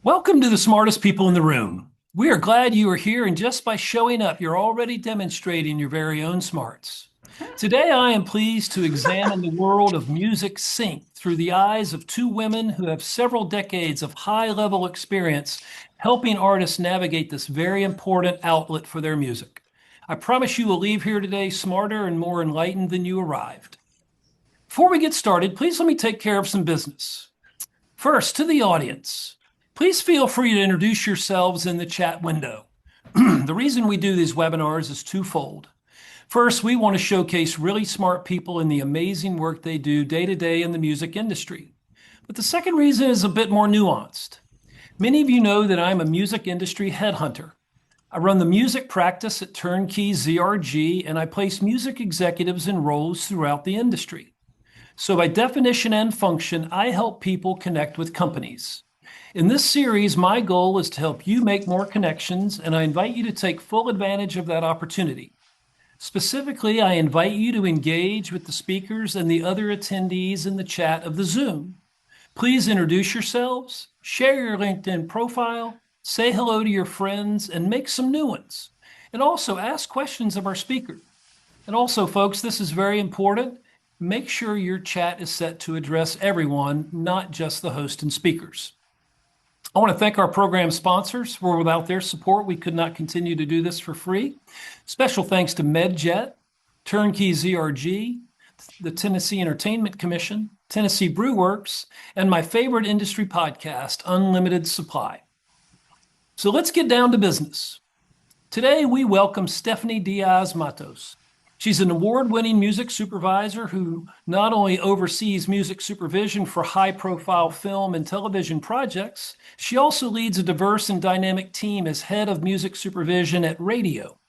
Welcome to the smartest people in the room. We are glad you are here, and just by showing up, you're already demonstrating your very own smarts. Today, I am pleased to examine the world of music sync through the eyes of two women who have several decades of high-level experience helping artists navigate this very important outlet for their music. I promise you will leave here today smarter and more enlightened than you arrived. Before we get started, please let me take care of some business. First, to the audience. Please feel free to introduce yourselves in the chat window. The reason we do these webinars is twofold. First, we want to showcase really smart people and the amazing work they do day to day in the music industry. But the second reason is a bit more nuanced. Many of you know that I'm a music industry headhunter. I run the music practice at Turnkey ZRG, and I place music executives in roles throughout the industry. So by definition and function, I help people connect with companies. In this series, my goal is to help you make more connections, and I invite you to take full advantage of that opportunity. Specifically, I invite you to engage with the speakers and the other attendees in the chat of the Zoom. Please introduce yourselves, share your LinkedIn profile, say hello to your friends, and make some new ones. And also ask questions of our speaker. And also, folks, this is very important. Make sure your chat is set to address everyone, not just the host and speakers. I want to thank our program sponsors, for without their support, we could not continue to do this for free. Special thanks to MedJet, Turnkey ZRG, the Tennessee Entertainment Commission, Tennessee Brew Works, and my favorite industry podcast, Unlimited Supply. So let's get down to business. Today, we welcome Stephanie Diaz-Matos. She's an award-winning music supervisor who not only oversees music supervision for high-profile film and television projects, she also leads a diverse and dynamic team as head of music supervision at radio.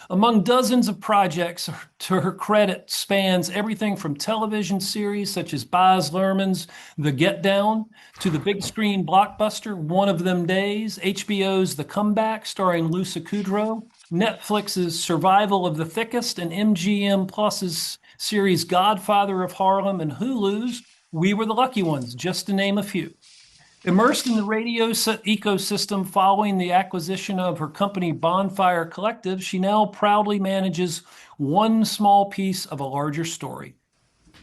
Among dozens of projects, to her credit, spans everything from television series such as Baz Luhrmann's The Get Down to the big screen blockbuster One of Them Days, HBO's The Comeback starring Lusa Kudrow, Netflix's Survival of the Thickest, and MGM Plus's series Godfather of Harlem, and Hulu's We Were the Lucky Ones, just to name a few. Immersed in the radio ecosystem following the acquisition of her company Bonfire Collective, she now proudly manages one small piece of a larger story.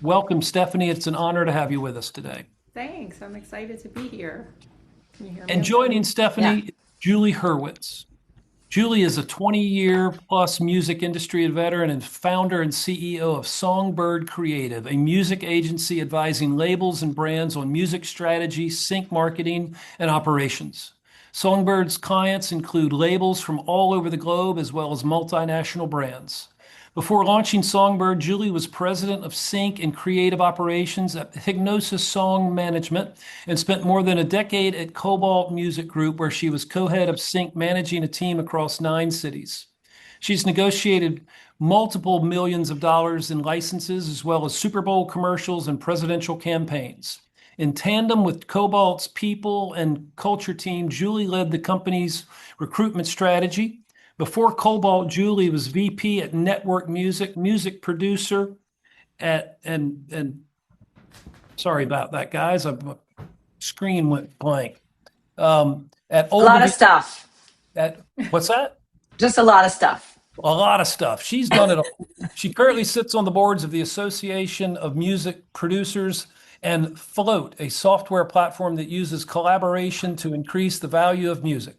Welcome, Stephanie. It's an honor to have you with us today. Thanks. I'm excited to be here. Can you hear me? And joining Stephanie, is Julie Hurwitz. Julie is a 20-year-plus music industry veteran and founder and CEO of Songbird Creative, a music agency advising labels and brands on music strategy, sync marketing, and operations. Songbird's clients include labels from all over the globe as well as multinational brands. Before launching Songbird, Julie was president of sync and creative operations at Hignosis Song Management and spent more than a decade at Cobalt Music Group, where she was co-head of sync, managing a team across 9 cities. She's negotiated multiple millions of dollars in licenses, as well as Super Bowl commercials and presidential campaigns. In tandem with Cobalt's people and culture team, Julie led the company's recruitment strategy. Before Cobalt, Julie was VP at Network Music, music producer at, and sorry about that, guys. My screen went blank. At A lot of stuff. What's that? Just a lot of stuff. A lot of stuff. She's done it. She currently sits on the boards of the Association of Music Producers and Float, a software platform that uses collaboration to increase the value of music.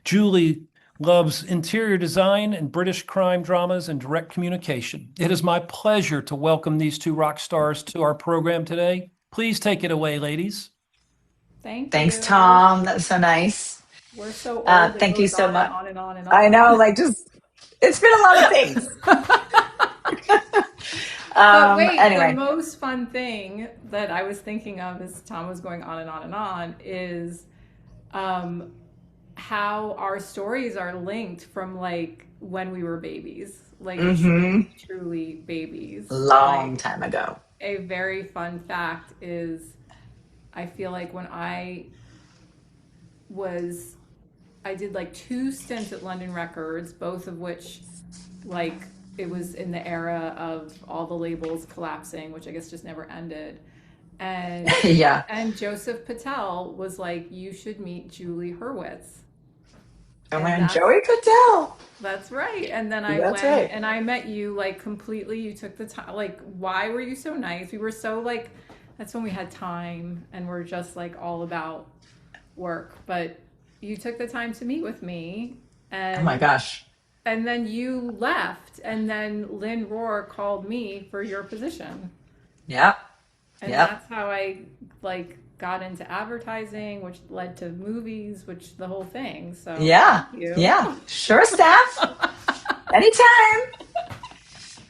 Julie loves interior design and British crime dramas and direct communication. It is my pleasure to welcome these two rock stars to our program today. Please take it away, ladies. Thanks, Tom. That's so nice. We're so old. Thank you so much. On and on and on. I know, it's been a lot of things. But wait, anyway. The most fun thing that I was thinking of as Tom was going on and on and on is how our stories are linked from when we were babies, truly babies. Long time ago. A very fun fact is I feel like when I did 2 stints at London Records, both of which it was in the era of all the labels collapsing, which I guess just never ended. and Yeah. and Joseph Patel was like, you should meet Julie Hurwitz. Oh And man, Joey Patel. that's right. And then I That's went right. and I met you like completely. You took the time. Like, why were you so nice? We were so like, that's when we had time and we're just like all about work. But you took the time to meet with me, Oh my and gosh. then you left. And then Lynn Rohr called me for your position. Yep. And Yep. that's how I like got into advertising, which led to movies, which the whole thing. So Yeah. thank you. Yeah. Sure, Steph. Anytime.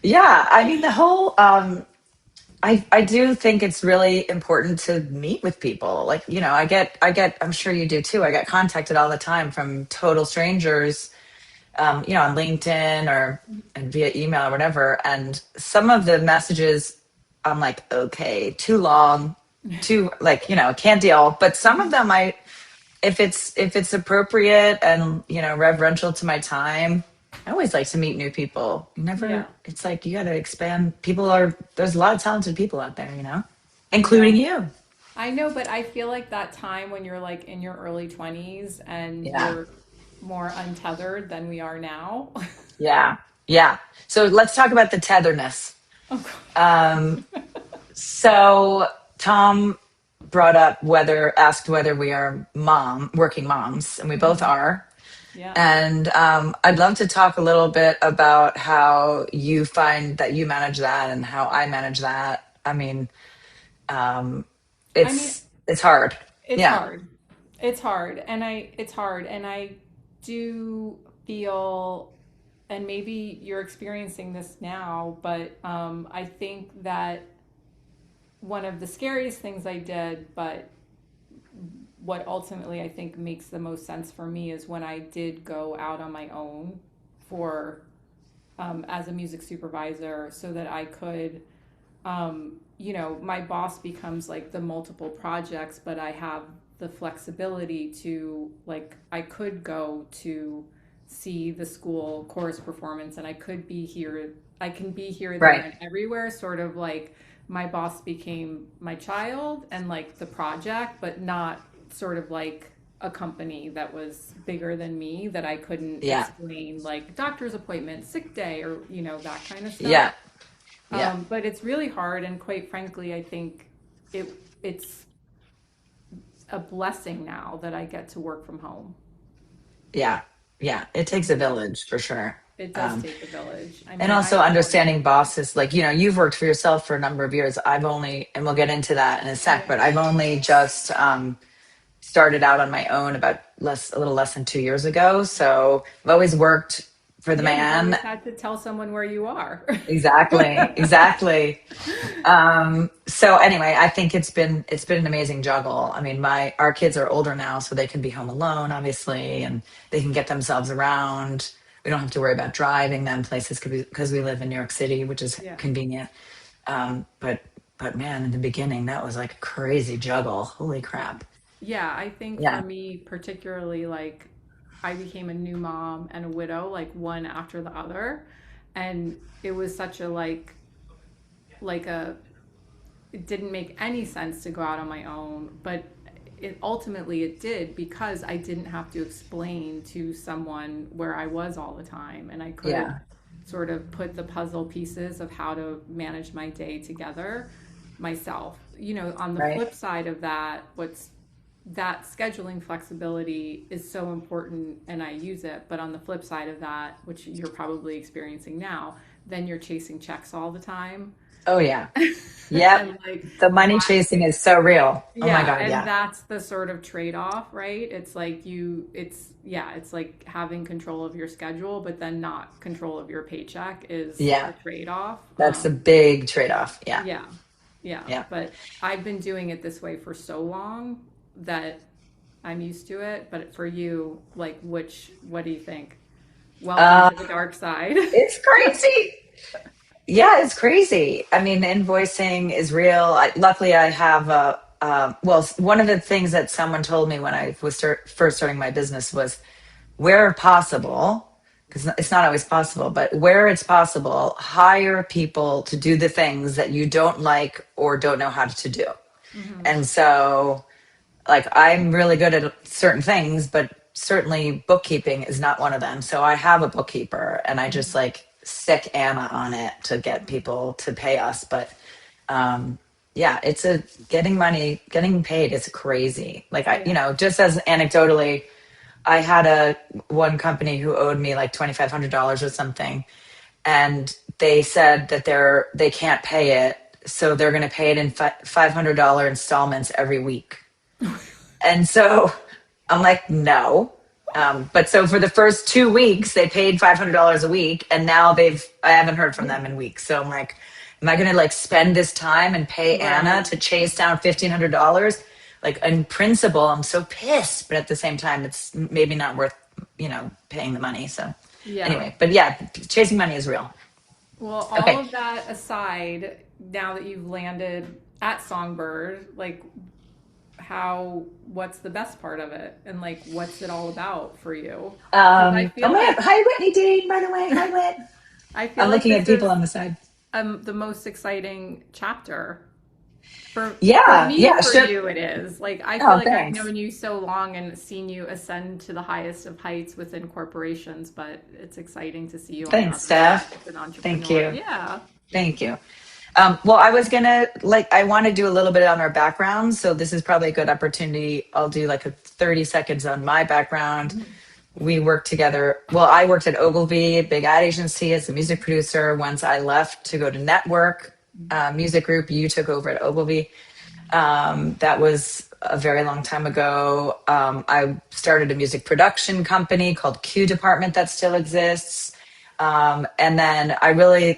Yeah. I mean, the whole, I do think it's really important to meet with people. Like, I'm sure you do too. I get contacted all the time from total strangers, on LinkedIn or and via email or whatever. And some of the messages, I'm like, okay, too long, too like, can't deal. But some of them, if it's appropriate and reverential to my time, I always like to meet new people. You never, Yeah. it's like you got to expand. There's a lot of talented people out there, including Yeah. you. I know, but I feel like that time when you're like in your early 20s and Yeah. you're more untethered than we are now. Yeah. Yeah. So let's talk about the tetherness. Oh, Um, so Tom asked whether we are working moms, and we God. both are. Yeah. And I'd love to talk a little bit about how you find that you manage that and how I manage that. I mean, um, I mean, it's hard. it's Yeah. hard. It's hard. And I do feel, and maybe you're experiencing this now, but I think that one of the scariest things I did, but what ultimately I think makes the most sense for me is when I did go out on my own for as a music supervisor so that I could, my boss becomes like the multiple projects, but I have the flexibility to, like, I could go to see the school chorus performance and I could be here. I can be here, there, Right. and everywhere, sort of like my boss became my child and like the project, but not sort of like a company that was bigger than me that I couldn't Yeah. explain, like doctor's appointment, sick day, or that kind of stuff. Yeah. Yeah. But it's really hard, and quite frankly, I think it's a blessing now that I get to work from home. Yeah. Yeah. It takes a village for sure. It does Um, take a village. I and mean, also I don't. understanding bosses, like, you've worked for yourself for a number of years. And we'll get into that in a sec, Yeah, but I've only just, started out on my own about a little less than 2 years ago. So I've always worked for the yeah. You've man. always had to tell someone where you are. Exactly. Exactly. So anyway, I think it's been an amazing juggle. I mean, our kids are older now, so they can be home alone, obviously, and they can get themselves around. We don't have to worry about driving them places because we live in New York City, which is Yeah. convenient. But man, in the beginning, that was like a crazy juggle. Holy crap. Yeah, I think for Yeah. me, particularly, like, I became a new mom and a widow, like one after the other. And it was such a like a it didn't make any sense to go out on my own, but it did because I didn't have to explain to someone where I was all the time, and I could Yeah. sort of put the puzzle pieces of how to manage my day together myself. On the Right. flip side of that, what's that scheduling flexibility is so important and I use it, but on the flip side of that, which you're probably experiencing now, then you're chasing checks all the time. Oh yeah. Yep. And like The money that, chasing is so real. Oh my yeah, God. and Yeah. that's the sort of trade-off, right? It's like it's like having control of your schedule, but then not control of your paycheck is Yeah. the trade-off. That's a big trade-off. Yeah. Yeah, yeah, Yeah. but I've been doing it this way for so long that I'm used to it. But for you, like, what do you think? Welcome Uh, to the dark side. it's crazy. Yeah, it's crazy. I mean, invoicing is real. Luckily, I have one of the things that someone told me when I was first starting my business was where possible, because it's not always possible, but where it's possible, hire people to do the things that you don't like or don't know how to do. And so, like, I'm really good at certain things, but certainly bookkeeping is not one of them. So I have a bookkeeper, and I just like stick Anna on it to get people to pay us. But yeah, it's a getting paid is crazy. Like, Yeah. just as anecdotally, I had one company who owed me like $2,500 or something, and they said that they can't pay it, so they're going to pay it in $500 installments every week. And so I'm like, no. But so for the first 2 weeks, they paid $500 a week, and now I haven't heard from them in weeks. So I'm like, am I going to like spend this time and pay Anna Right. to chase down $1,500? Like, in principle, I'm so pissed, but at the same time, it's maybe not worth, paying the money. So Yeah. anyway, but yeah, chasing money is real. Well, all Okay. of that aside, now that you've landed at Songbird, like what's the best part of it? And like, what's it all about for you? Because I Oh feel my God. like, Hi, Whitney Dean, by the way. Hi, Whit. I feel I'm like looking at this people is on the side. the most exciting chapter for Yeah, me. yeah, For sure. you it is. Like, I feel Oh, like I've thanks. known you so long and seen you ascend to the highest of heights within corporations, but it's exciting to see you on the Thanks, other side Steph. as an Thank entrepreneur. you. Yeah. Thank you. Well, I want to do a little bit on our background. So this is probably a good opportunity. I'll do like a 30 seconds on my background. We worked together. Well, I worked at Ogilvy, a big ad agency, as a music producer. Once I left to go to Network Music Group, you took over at Ogilvy. That was a very long time ago. I started a music production company called Q Department that still exists. And then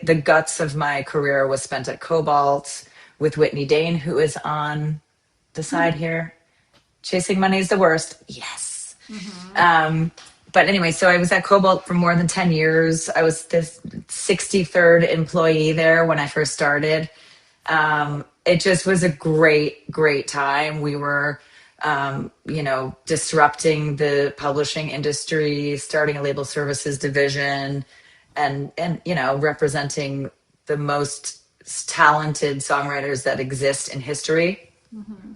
the guts of my career was spent at Cobalt with Whitney Dane, who is on the side here. Chasing money is the worst. Yes. Mm-hmm. But anyway, so I was at Cobalt for more than 10 years. I was the 63rd employee there when I first started. It just was a great, great time. We were, disrupting the publishing industry, starting a label services division, and representing the most talented songwriters that exist in history. Mm-hmm.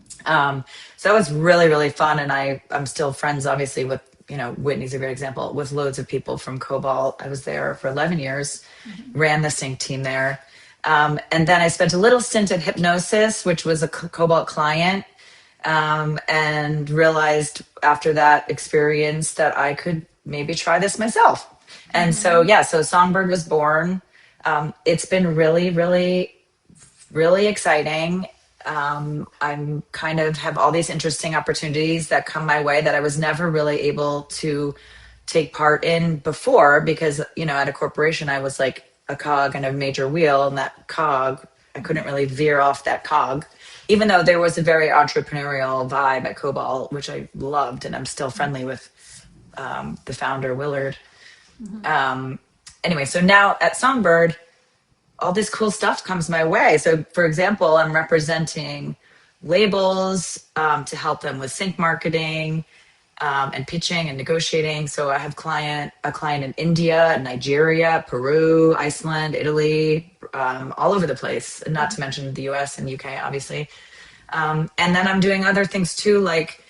So that was really, really fun. And I'm still friends, obviously, with, Whitney's a great example, with loads of people from Cobalt. I was there for 11 years, Mm-hmm. ran the sync team there. And then I spent a little stint at Hypnosis, which was a Cobalt client, and realized after that experience that I could maybe try this myself. And so, Mm-hmm. yeah, so Songbird was born. It's been really, really, really exciting. I'm kind of have all these interesting opportunities that come my way that I was never really able to take part in before because, at a corporation, I was like a cog in a major wheel, and that cog, I couldn't really veer off that cog, even though there was a very entrepreneurial vibe at Cobalt, which I loved, and I'm still friendly with the founder, Willard. Mm-hmm. Um, anyway, so now at Songbird, all this cool stuff comes my way. So, for example, I'm representing labels to help them with sync marketing and pitching and negotiating. So I have a client in India, Nigeria, Peru, Iceland, Italy, all over the place, and not to mention the US and UK, obviously. And then I'm doing other things too, like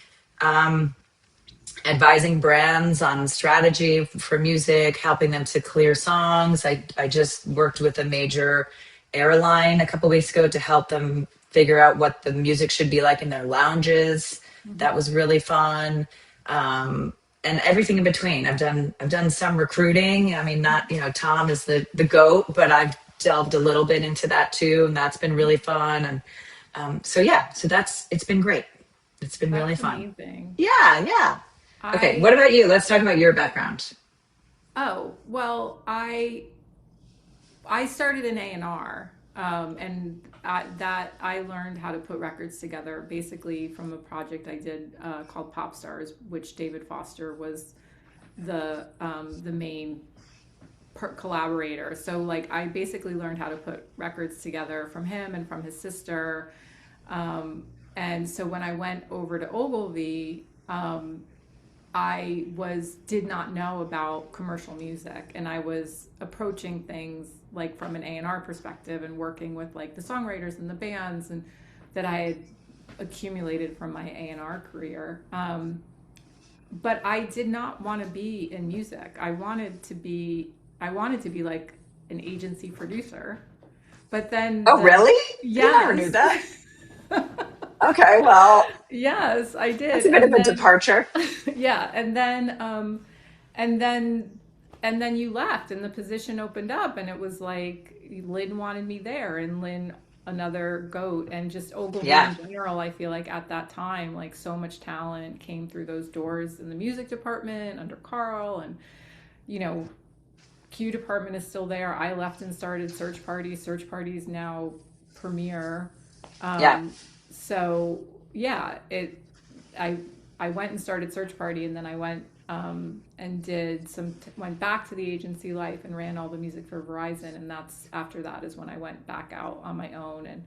advising brands on strategy for music, helping them to clear songs. I just worked with a major airline a couple weeks ago to help them figure out what the music should be like in their lounges. That was really fun. And everything in between. I've done some recruiting. I mean, not, Tom is the goat, but I've delved a little bit into that too, and that's been really fun. And so yeah, so it's been great. It's been really That's fun. amazing. Yeah, yeah. Okay, what I about you? Let's talk about your background. Oh, well, I started in A&R, and that I learned how to put records together basically from a project I did called Pop Stars, which David Foster was the main collaborator. So like I basically learned how to put records together from him and from his sister. And so when I went over to Ogilvy, did not know about commercial music, and I was approaching things like from an A&R perspective and working with like the songwriters and the bands and that I had accumulated from my A&R career. But I did not want to be in music. I wanted to be like an agency producer. But then Oh, really? I never knew yes. that. Okay, well, Yes, I that's did. a bit of And a then departure. yeah, and then and then you left and the position opened up and it was like Lynn wanted me there and Lynn another goat and just Ogilvy Yeah. in general. I feel like at that time like so much talent came through those doors in the music department under Carl, and you know, Q department is still there. I left and started Search Party. Search Party is now Premiere. Yeah. Um, so yeah, it. I I went and started Search Party, and then I went and went back to the agency life and ran all the music for Verizon, and that's after that is when I went back out on my own, and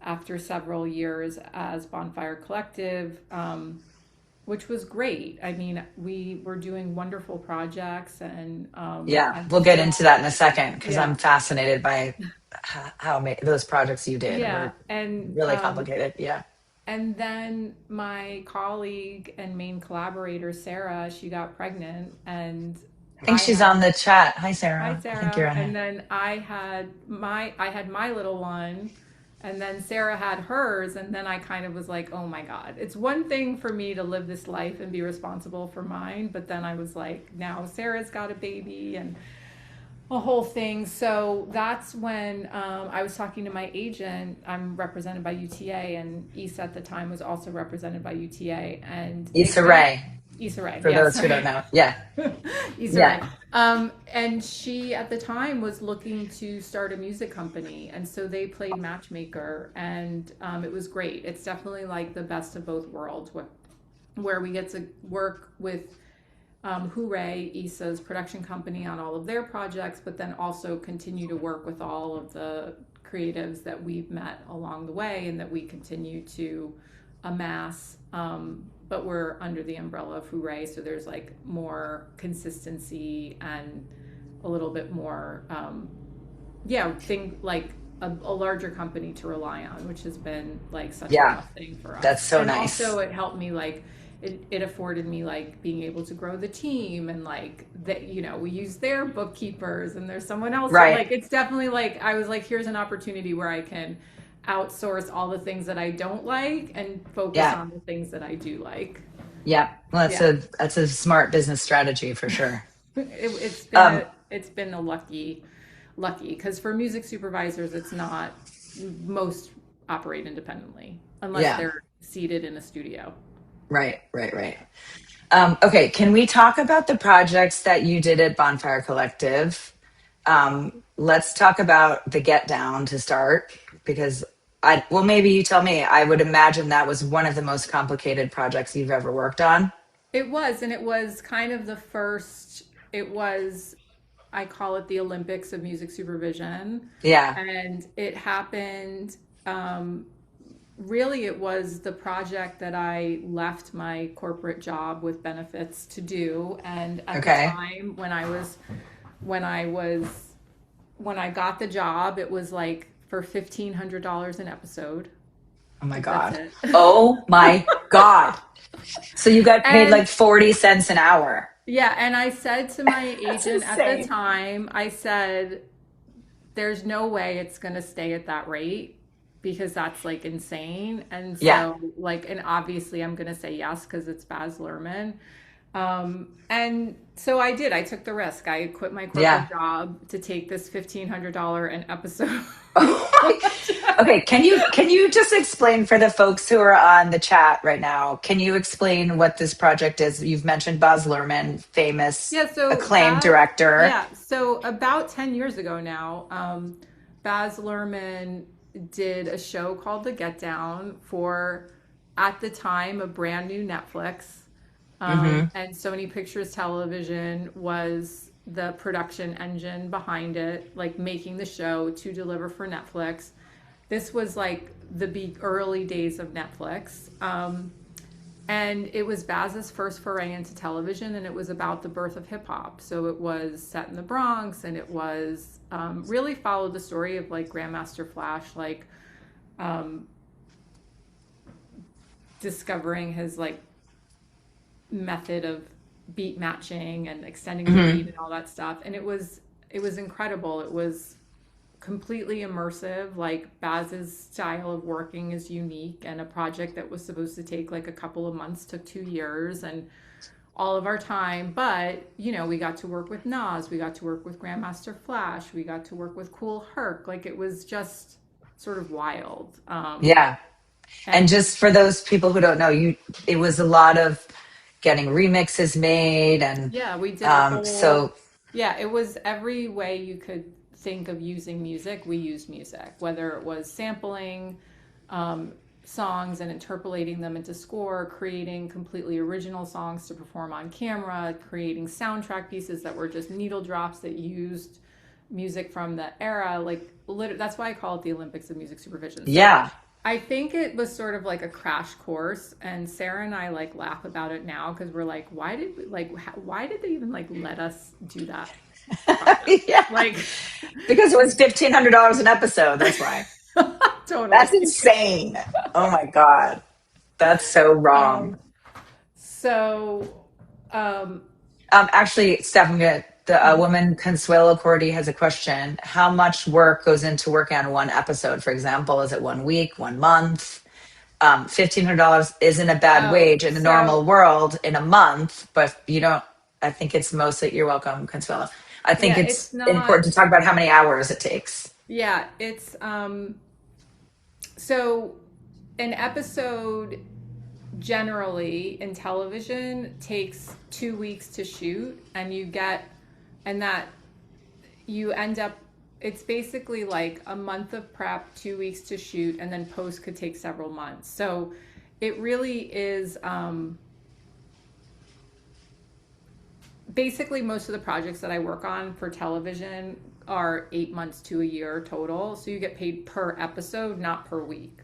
after several years as Bonfire Collective. Which was great. I mean, we were doing wonderful projects, and Yeah. I'm We'll get still, into that in a second because I'm yeah, fascinated by those projects you did yeah, were really complicated. Yeah. and then my colleague and main collaborator Sarah, she got pregnant, and I think I she's had on the chat. Hi, hi Sarah. I think you're Sarah, on and here. then I had my little one, and then Sarah had hers, and then I kind of was like, oh my God, it's one thing for me to live this life and be responsible for mine, but then I was like, now Sarah's got a baby and a whole thing. So that's when I was talking to my agent. I'm represented by UTA, and Issa at the time was also represented by UTA, and they Issa kind of Rae, Issa Rae, for yeah, those who sorry. don't know. Yeah. Issa Rae. Yeah. And she at the time was looking to start a music company, and so they played matchmaker, and it was great. It's definitely like the best of both worlds, where we get to work with Hooray, Issa's production company, on all of their projects, but then also continue to work with all of the creatives that we've met along the way and that we continue to amass. But we're under the umbrella of Hooray, so there's like more consistency and a little bit more, yeah, thing like a larger company to rely on, which has been like such a Yeah. blessing for That's us. so And nice. also, it helped me like it afforded me like being able to grow the team and like that, you know, we use their bookkeepers and there's someone else that, Right. like it's definitely like I was like, here's an opportunity where I can outsource all the things that I don't like and focus Yeah. on the things that I do like. Yeah. Well, Yeah. that's a smart business strategy for sure. Um, It's been a lucky because for music supervisors it's not, most operate independently unless yeah. they're seated in a studio. Right. Right. Right. Okay. Can we talk about the projects that you did at Bonfire Collective? Let's talk about the Get Down to start because well, maybe you tell me. I would imagine that was one of the most complicated projects you've ever worked on. It was, and it was kind of the first, it was, I call it the Olympics of music supervision. Yeah. And it happened, really, it was the project that I left my corporate job with benefits to do. And at the Okay. time when I was, when I got the job, it was like for $1,500 an episode. Oh my That's God. it. Oh my God. So you got paid And like 40 cents an hour. yeah, and I said to my That's agent at the insane. time, I said, there's no way it's going to stay at that rate because that's like insane. And Yeah. so, like, and obviously I'm going to say yes because it's Baz Luhrmann. And so I did. I took the risk. I quit my Yeah. corporate job to take this $1,500 an episode Okay, project. can you just explain for the folks who are on the chat right now? Can you explain what this project is? You've mentioned Baz Luhrmann, famous, Yeah, so acclaimed director. yeah, so about 10 years ago now, Baz Luhrmann did a show called The Get Down for, at the time, a brand new Netflix. Hmm. And Sony Pictures Television was the production engine behind it, like making the show to deliver for Netflix. This was like the big early days of Netflix. And it was Baz's first foray into television, and it was about the birth of hip hop. So it was set in the Bronx, and it was really followed the story of like Grandmaster Flash, like um, discovering his like method of beat matching and extending the beat Hmm. and all that stuff. And it was incredible. It was completely immersive. Like Baz's style of working is unique, and a project that was supposed to take like a couple of months took 2 years and all of our time. But we got to work with Nas, we got to work with Grandmaster Flash, we got to work with Cool Herc. Like it was just sort of wild. Yeah. And And just for those people who don't know, it was a lot of getting remixes made, and yeah, we did a whole, so yeah, it was every way you could think of using music, we used music, whether it was sampling um, songs and interpolating them into score, creating completely original songs to perform on camera, creating soundtrack pieces that were just needle drops that used music from the era. Like, that's why I call it the Olympics of music supervision. So yeah. I think it was sort of like a crash course, and Sarah and I like laugh about it now because we're like, why did they even like let us do that project? Yeah, Like, because it was $1,500 an episode. That's why. That's totally. insane. Oh my god, that's so wrong. Um, so, um, Actually, Steph, the woman Consuelo Cordy has a question. How much work goes into working on one episode? For example, is it 1 week, 1 month? $1,500 isn't a bad oh, wage in a normal so world in a month, but you don't. I think it's mostly. You're welcome, Consuelo. I think yeah, it's it's not. important to talk about how many hours it takes. Yeah, it's so an episode generally in television takes 2 weeks to shoot, and that you end up, it's basically like a month of prep, 2 weeks to shoot, and then post could take several months. So it really is basically most of the projects that I work on for television are 8 months to a year total. So you get paid per episode, not per week.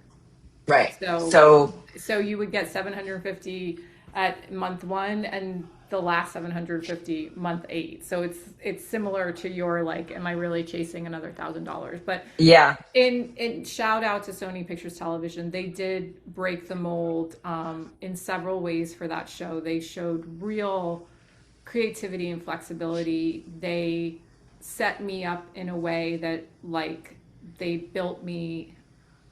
Right. So So so you would get 750 at month 1 and the last 750 month 8. So it's similar to your like, am I really chasing another $1,000? But yeah. in shout out to Sony Pictures Television, they did break the mold in several ways for that show. They showed real creativity and flexibility. They set me up in a way that like they built me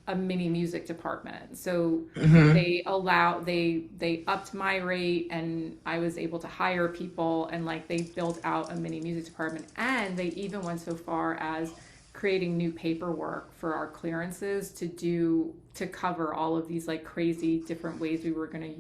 a mini music department. So Hmm. they upped my rate, and I was able to hire people, and like they built out a mini music department, and they even went so far as creating new paperwork for our clearances to cover all of these like crazy different ways we were going to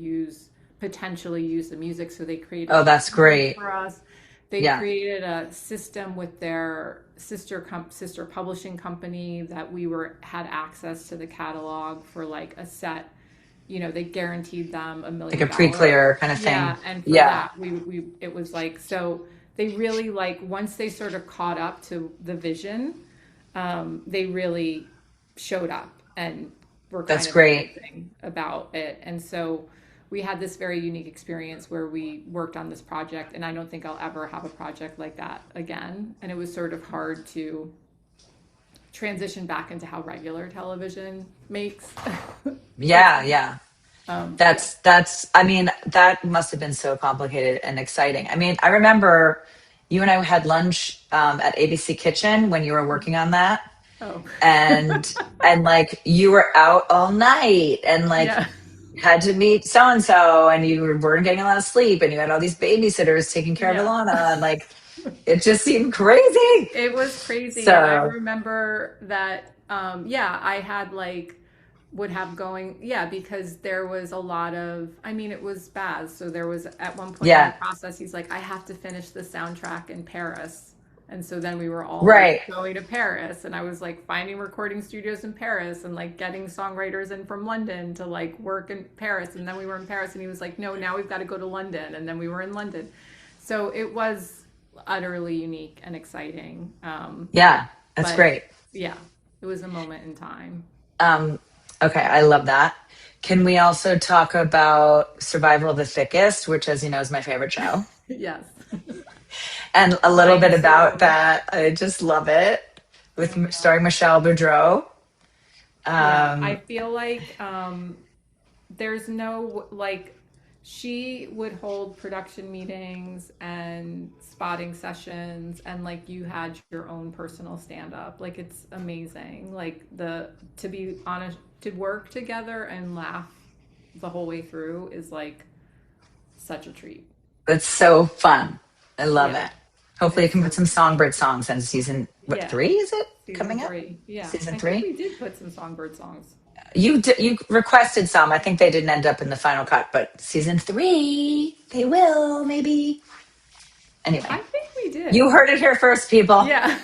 potentially use the music. So they created Oh, that's insurance great. for us. They Yeah. created a system with their sister publishing company that we were had access to the catalog for like a set. They guaranteed them a Like million a dollar. pre-clear kind of thing. Yeah, and for Yeah. that we it was like, so they really like, once they sort of caught up to the vision, they really showed up and were kind That's of great. amazing about it. And so we had this very unique experience where we worked on this project, and I don't think I'll ever have a project like that again. And it was sort of hard to transition back into how regular television makes. Yeah, yeah. Yeah. I mean, that must have been so complicated and exciting. I mean, I remember you and I had lunch at ABC Kitchen when you were working on that, Oh. and like you were out all night and like Yeah. had to meet so and so, and you weren't getting a lot of sleep, and you had all these babysitters taking care of Yeah. Ilana, and like it just seemed crazy. It was crazy. Yeah, I So remember that. Yeah, I had like would have going. Yeah, because there was a lot of. I mean, it was Baz. So there was at one point in the yeah, process, he's like, I have to finish the soundtrack in Paris. And so then we were all like right. going to Paris, and I was like finding recording studios in Paris and like getting songwriters in from London to like work in Paris. And then we were in Paris, and he was like, no, now we've got to go to London. And then we were in London. So it was utterly unique and exciting. Yeah, that's But great. yeah, it was a moment in time. Um, okay, I love that. Can we also talk about Survival of the Thickest, which, as you know, is my favorite show, Yes. and a little Mine bit about too. that? I just love it, with I know. starring Michelle Boudreau. Yeah, I Um, feel like there's no like she would hold production meetings and spotting sessions, and like you had your own personal stand up. Like it's amazing. Like the to be honest, to work together and laugh the whole way through is like such a treat. That's so fun. I love Yeah, it. Hopefully, you it's can put so some Songbird songs in season, what, yeah. 3 is it Season coming up? three. Yeah, Season I think 3? we did put some Songbird songs. You requested some. I think they didn't end up in the final cut, but season 3, they will, maybe. I Anyway, think we you did. heard it here first, people. Yeah.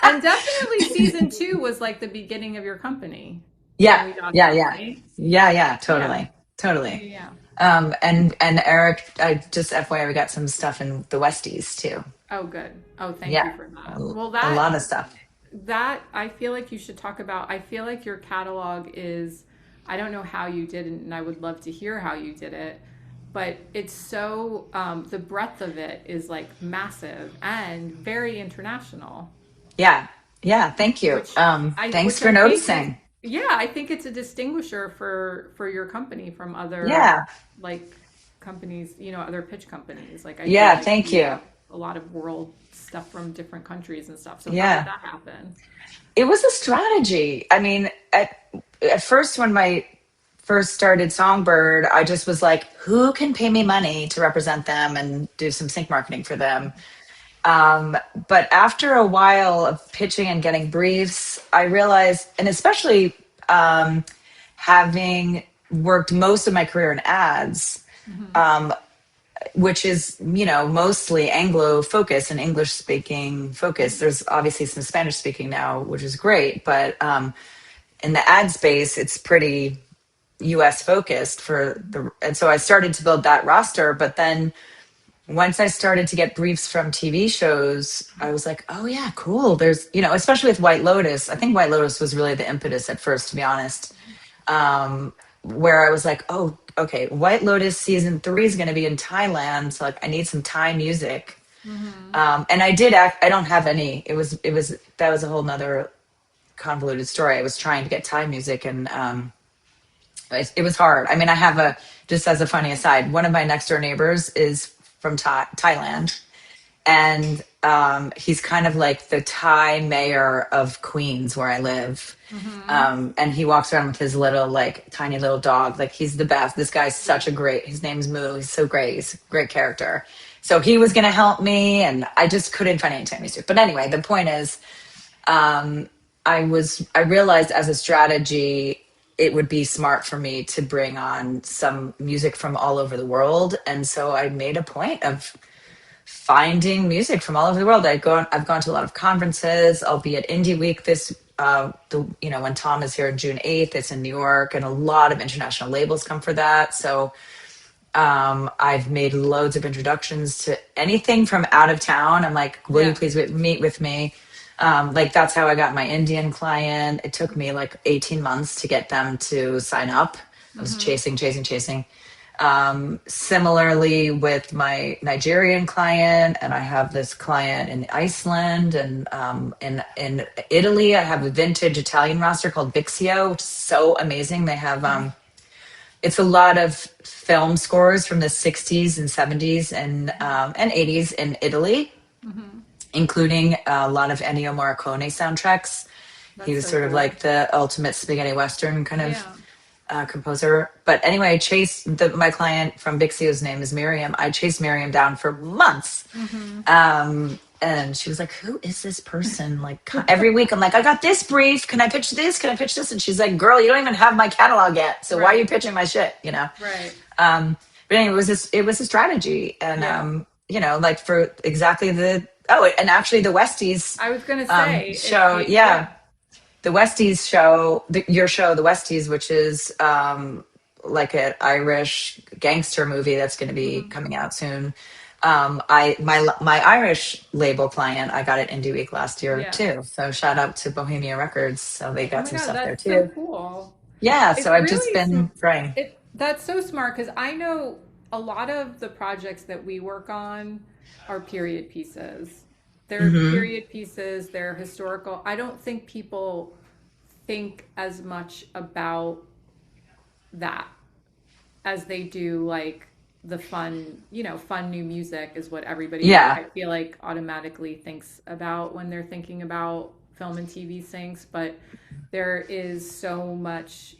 And definitely season two was like the beginning of your company when Yeah, we got yeah, done, yeah. right? Yeah, yeah, Yeah. totally. Totally. Yeah. And Eric, I just FYI, we got some stuff in the Westies too. Oh, good. Oh, thank you Yeah, for a, that. Well, a lot of stuff. that I feel like you should talk about. I feel like your catalog is, I don't know how you did it, and I would love to hear how you did it, but it's so, the breadth of it is like massive and very international, Yeah, yeah. Thank you. which Thanks which for I think is, noticing. yeah, I think it's a distinguisher for your company from other Yeah, like companies, other pitch companies. Like I feel yeah. like Thank you you. have a lot of world stuff from different countries and stuff. So how did Yeah. that happen? It was a strategy. I mean, at first, when my first started Songbird, I just was like, who can pay me money to represent them and do some sync marketing for them? Um, but after a while of pitching and getting briefs, I realized, and especially having worked most of my career in ads, Hmm. which is, mostly Anglo focused and English speaking focused. There's obviously some Spanish speaking now, which is great, but in the ad space, it's pretty US focused and so I started to build that roster. But then once I started to get briefs from TV shows, I was like, oh yeah, cool. There's, especially with White Lotus. I think White Lotus was really the impetus at first, to be honest. Where I was like, oh, okay, White Lotus season 3 is going to be in Thailand. So like, I need some Thai music. Hmm. And I did act, I don't have any. That was a whole nother convoluted story. I was trying to get Thai music and, it was hard. I mean, just as a funny aside, one of my next door neighbors is from Thailand, and he's kind of like the Thai mayor of Queens, where I live. Hmm. And he walks around with his little, like, tiny little dog. Like, he's the best. This guy's his name's Moo. He's so great. He's a great character. So he was going to help me, and I just couldn't find any time music. But anyway, the point is, I realized as a strategy, it would be smart for me to bring on some music from all over the world. And so I made a point of finding music from all over the world. I've gone to a lot of conferences. I'll be at Indie Week when Tom is here June 8th, it's in New York, and a lot of international labels come for that. So I've made loads of introductions to anything from out of town. I'm like, will you Yeah. please meet with me? Like that's how I got my Indian client. It took me like 18 months to get them to sign up. I was Hmm. chasing, chasing, chasing. Similarly with my Nigerian client, and I have this client in Iceland, and in Italy, I have a vintage Italian roster called Bixio, which is so amazing. They have it's a lot of film scores from the 60s and 70s and 80s in Italy, Hmm. including a lot of Ennio Morricone soundtracks. He That's was so sort of like cool. the ultimate spaghetti western kind of Yeah. composer. But anyway, my client from Bixio's name is Miriam. I chased Miriam down for months. Hmm. And she was like, who is this person? Like every week I'm like, I got this brief. Can I pitch this? Can I pitch this? And she's like, girl, you don't even have my catalog yet. So why are you Right. pitching my shit? You know? Right. But anyway, it was a strategy. And, Yeah. like for exactly and actually the Westies, I was gonna say it show. came. Yeah. Yeah. The Westies show, your show, The Westies, which is like an Irish gangster movie that's going to be Hmm. coming out soon. My Irish label client, I got it Indie Week last year Yeah. too. So shout out to Bohemia Records. So they Oh got my some God, stuff there that's so too. cool. Yeah. So It's I've just really been trying. that's so smart because I know a lot of the projects that we work on are period pieces. They're Hmm. period pieces, they're historical. I don't think people think as much about that as they do like the fun, fun new music is what everybody Yeah. I feel like automatically thinks about when they're thinking about film and TV syncs, but there is so much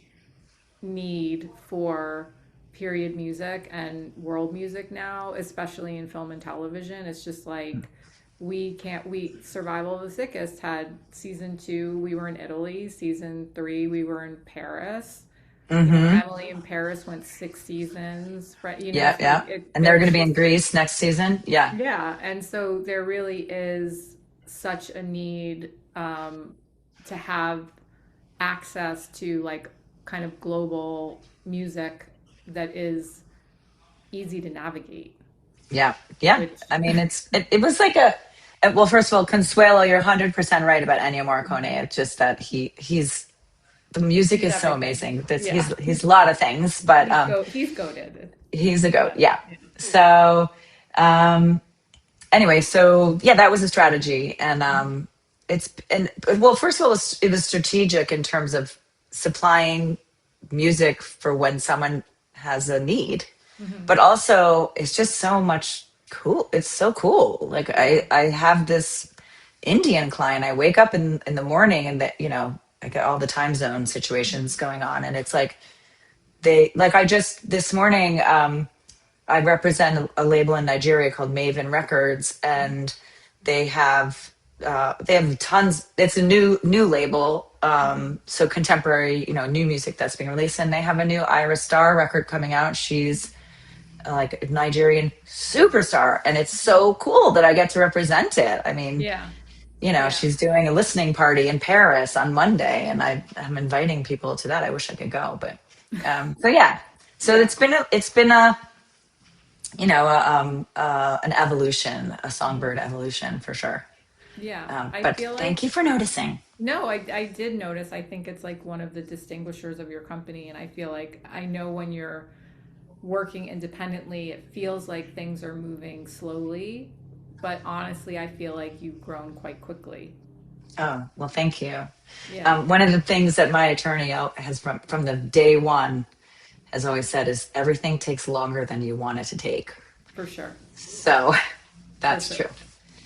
need for period music and world music now, especially in film and television. It's just like we Survival of the Sickest had season 2, we were in Italy, season 3 we were in Paris. Mm-hmm. Emily in Paris went 6 seasons, right? Yeah, So yeah. And they're going to there's be in just, Greece next season. Yeah. yeah. And so there really is such a need to have access to like kind of global music that is easy to navigate, Yeah. Yeah. which, I mean, it was like well, first of all, Consuelo, you're 100% right about Ennio Morricone. It's just that the music he's is so everything. amazing. This Yeah. he's a lot of things, but He's goaded. he's a goat. Yeah. Yeah. So um, anyway, so yeah, that was a strategy, and well, first of all, it was strategic in terms of supplying music for when someone has a need, Hmm. but also it's just so much cool. It's so cool. Like Yeah. I have this Indian client. I wake up in the morning, and that I get all the time zone situations Hmm. going on, and it's like I just this morning. I represent a label in Nigeria called Maven Records, and they have tons. It's a new label, so contemporary, new music that's being released, and they have a new Ira Star record coming out. She's like a Nigerian superstar, and it's so cool that I get to represent it. I mean, Yeah. Yeah. she's doing a listening party in Paris on Monday, and I'm inviting people to that. I wish I could go, but so yeah. So Yeah. it's been a an evolution, a songbird evolution for sure. Yeah. I But feel thank like, you for noticing. no, I did notice. I think it's like one of the distinguishers of your company. And I feel like I know when you're working independently, it feels like things are moving slowly. But honestly, I feel like you've grown quite quickly. Oh, well, thank you. Yeah, One of the things that my attorney has from the day one has always said is everything takes longer than you want it to take. for sure. So For that's sure. true.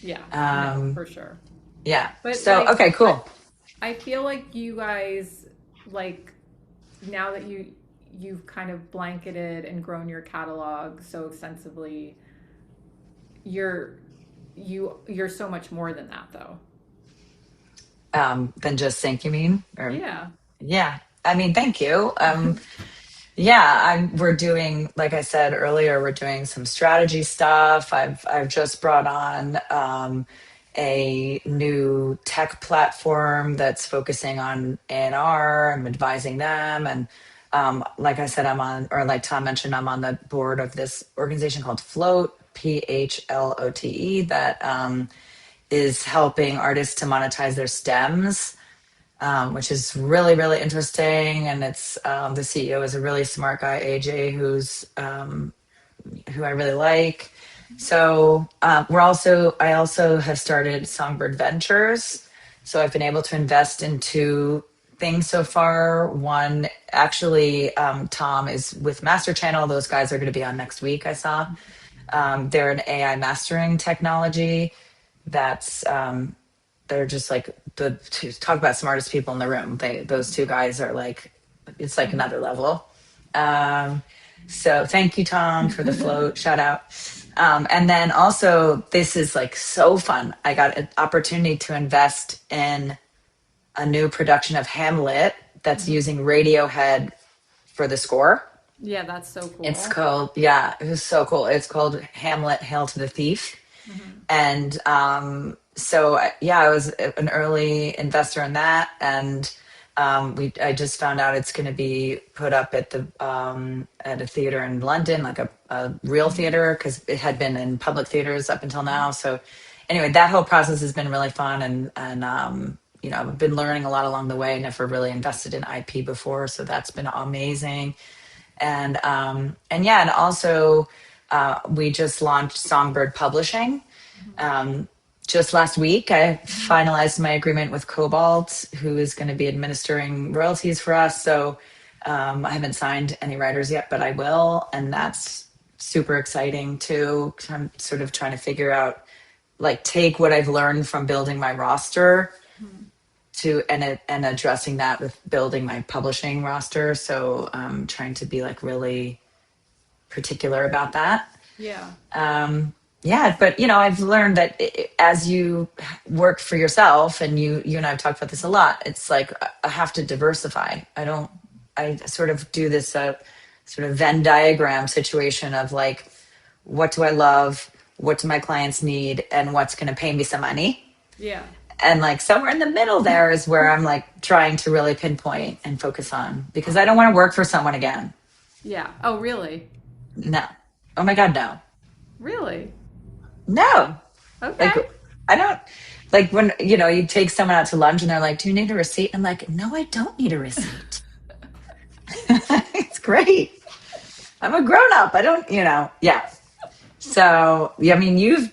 Yeah, no, Um, for sure. yeah. But So, like, okay, cool. I feel like you guys, like, now that you've kind of blanketed and grown your catalog so extensively, you're you're so much more than that, though. Then just think, you mean? Or, Yeah. yeah. I mean, thank you. Yeah, we're doing, like I said earlier, we're doing some strategy stuff. I've just brought on a new tech platform that's focusing on A&R. I'm advising them, and like I said, or like Tom mentioned, I'm on the board of this organization called Float, PHLOTE, that is helping artists to monetize their stems, which is really, really interesting. And it's the CEO is a really smart guy, AJ, who I really like. So I also have started Songbird Ventures. So I've been able to invest in two things so far. One, actually, Tom is with Master Channel. Those guys are going to be on next week. I saw they're an AI mastering technology that's they're just like talk about smartest people in the room. Those two guys are like, it's like Mhm. another level. Um, so thank you, Tom, for the float shout out. And then also, this is like so fun. I got an opportunity to invest in a new production of Hamlet that's Mhm. using Radiohead for the score. Yeah, that's so It's cool. called, yeah, it was so cool. It's called Hamlet, Hail to the Thief. Hmm. And so yeah, I was an early investor in that, and I just found out it's going to be put up at a theater in London, like a real Hmm. theater, because it had been in public theaters up until now. So anyway, that whole process has been really fun, and I've been learning a lot along the way. Never really invested in IP before, so that's been amazing. And yeah, and also we just launched Songbird Publishing just last week. I Hmm. finalized my agreement with Cobalt, who is going to be administering royalties for us. So I haven't signed any writers yet, but I will, and that's super exciting too. I'm sort of trying to figure out, like, take what I've learned from building my roster Mhm. to and addressing that with building my publishing roster. So trying to be like really particular about that. Yeah. Yeah, but I've learned that as you work for yourself, and you and I've talked about this a lot, it's like I have to diversify. I sort of do this sort of Venn diagram situation of like, what do I love? What do my clients need? And what's going to pay me some money? Yeah. And like somewhere in the middle there is where I'm like trying to really pinpoint and focus on, because I don't want to work for someone again. Yeah. Oh, really? No. Oh my God, no. Really? No. Like, Okay. I don't, like when, you take someone out to lunch and they're like, do you need a receipt? I'm like, no, I don't need a receipt. It's great. I'm a grown up. I don't, yeah. So, yeah, I mean, I you've